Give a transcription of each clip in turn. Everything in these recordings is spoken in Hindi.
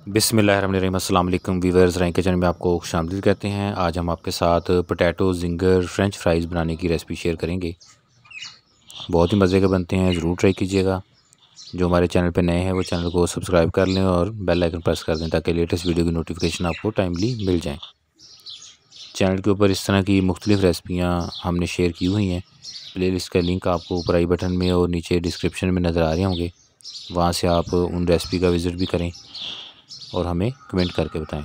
बिस्मिल्लाहिर्रहमानिर्रहीम। अस्सलाम वालेकुम व्यूअर्स, रैंक किचन में आपको खुशामदीद कहते हैं। आज हम आपके साथ पोटैटो जिंगर फ्रेंच फ्राइज़ बनाने की रेसिपी शेयर करेंगे। बहुत ही मज़े के बनते हैं, ज़रूर ट्राई कीजिएगा। जो हमारे चैनल पे नए हैं वो चैनल को सब्सक्राइब कर लें और बेल आइकन प्रेस कर दें ताकि लेटेस्ट वीडियो की नोटिफिकेशन आपको टाइमली मिल जाएँ। चैनल के ऊपर इस तरह की मुख्तलिफ़ रेसिपियाँ हमने शेयर की हुई हैं। प्लेलिस्ट का लिंक आपको ऊपर आई बटन में और नीचे डिस्क्रिप्शन में नज़र आ रहे होंगे। वहाँ से आप उन रेसिपी का विज़िट भी करें और हमें कमेंट करके बताएं।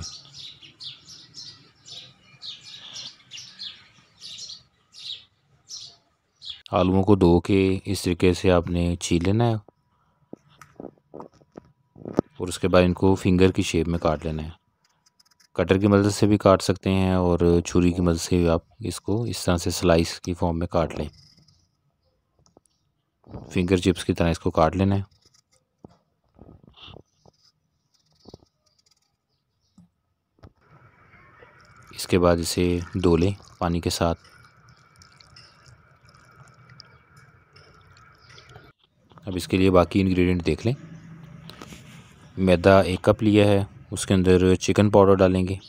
आलूओं को धो के इस तरीके से आपने छील लेना है और उसके बाद इनको फिंगर की शेप में काट लेना है। कटर की मदद से भी काट सकते हैं और छुरी की मदद से भी आप इसको इस तरह से स्लाइस की फॉर्म में काट लें। फिंगर चिप्स की तरह इसको काट लेना है। इसके बाद इसे धो लें पानी के साथ। अब इसके लिए बाकी इंग्रेडिएंट देख लें। मैदा 1 कप लिया है, उसके अंदर चिकन पाउडर डालेंगे,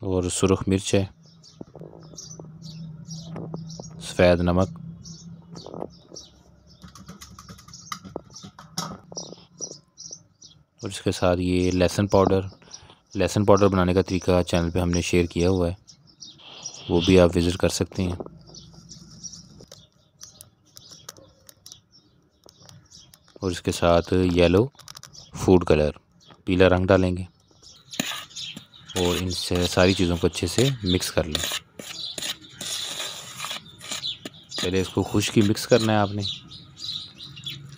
और सुरख मिर्च है, सफ़ेद नमक, और इसके साथ ये लहसुन पाउडर। लहसुन पाउडर बनाने का तरीका चैनल पे हमने शेयर किया हुआ है, वो भी आप विज़िट कर सकते हैं। और इसके साथ येलो फूड कलर, पीला रंग डालेंगे और इन सारी चीज़ों को अच्छे से मिक्स कर लें। पहले इसको खुश्क ही मिक्स करना है आपने,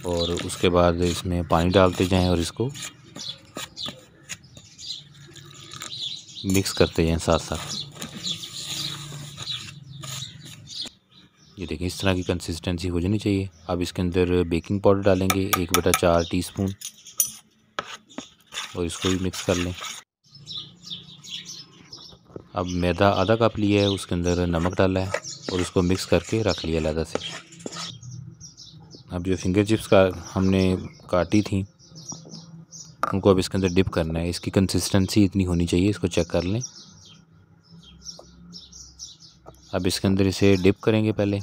और उसके बाद इसमें पानी डालते जाएं और इसको मिक्स करते जाएं साथ साथ। ये देखिए इस तरह की कंसिस्टेंसी हो जानी चाहिए। अब इसके अंदर बेकिंग पाउडर डालेंगे 1/4 टीस्पून, और इसको भी मिक्स कर लें। अब मैदा आधा कप लिया है, उसके अंदर नमक डाला है और उसको मिक्स करके रख लिया अलग से। अब जो फिंगर चिप्स का हमने काटी थी उनको अब इसके अंदर डिप करना है। इसकी कंसिस्टेंसी इतनी होनी चाहिए, इसको चेक कर लें। अब इसके अंदर इसे डिप करेंगे पहले।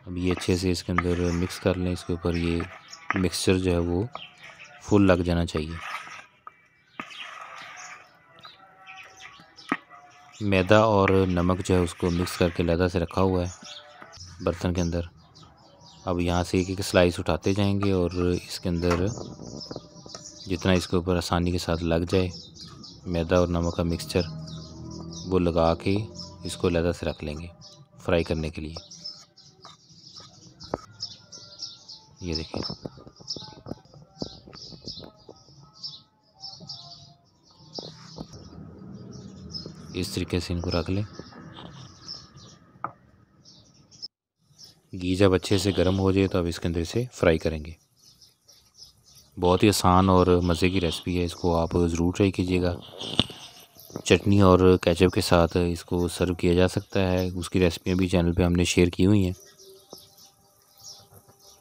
अब ये अच्छे से इसके अंदर मिक्स कर लें। इसके ऊपर ये मिक्सचर जो है वो फुल लग जाना चाहिए। मैदा और नमक जो है उसको मिक्स करके अलग से रखा हुआ है बर्तन के अंदर। अब यहाँ से एक एक स्लाइस उठाते जाएंगे और इसके अंदर जितना इसके ऊपर आसानी के साथ लग जाए मैदा और नमक का मिक्सचर, वो लगा के इसको अलग से रख लेंगे फ्राई करने के लिए। ये देखिए इस तरीके से इनको रख लें। घी जब अच्छे से गर्म हो जाए तो अब इसके अंदर इसे फ्राई करेंगे। बहुत ही आसान और मज़े की रेसिपी है, इसको आप ज़रूर ट्राई कीजिएगा। चटनी और केचप के साथ इसको सर्व किया जा सकता है। उसकी रेसिपियाँ भी चैनल पे हमने शेयर की हुई हैं।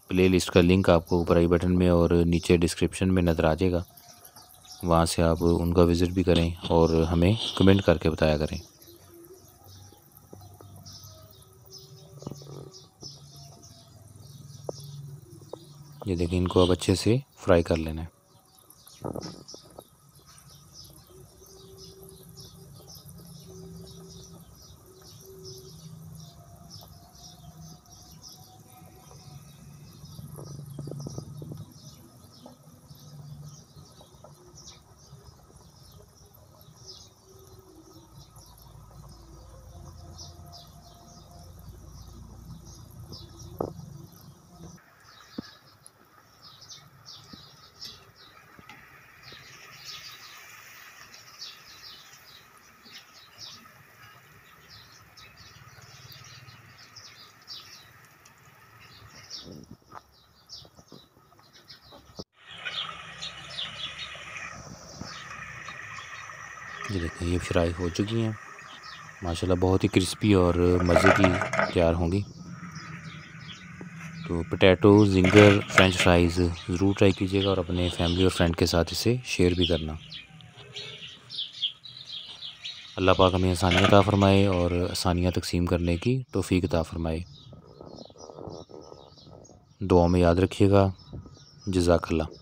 प्ले लिस्ट का लिंक आपको ऊपर आई बटन में और नीचे डिस्क्रिप्शन में नज़र आ जाएगा। वहाँ से आप उनका विज़िट भी करें और हमें कमेंट करके बताया करें। ये देखिए इनको अब अच्छे से फ्राई कर लेना है। ये देखें ये फ्राई हो चुकी हैं माशाल्लाह, बहुत ही क्रिस्पी और मज़े की तैयार होंगी। तो पोटैटो जिंगर फ्रेंच फ्राइज़ ज़रूर ट्राई कीजिएगा और अपने फैमिली और फ्रेंड के साथ इसे शेयर भी करना। अल्लाह पाक हमें आसानियाँ अता फ़रमाए और आसानियाँ तकसीम करने की तौफ़ीक अता फ़रमाए। दुआ में याद रखिएगा। जज़ाकल्लाह।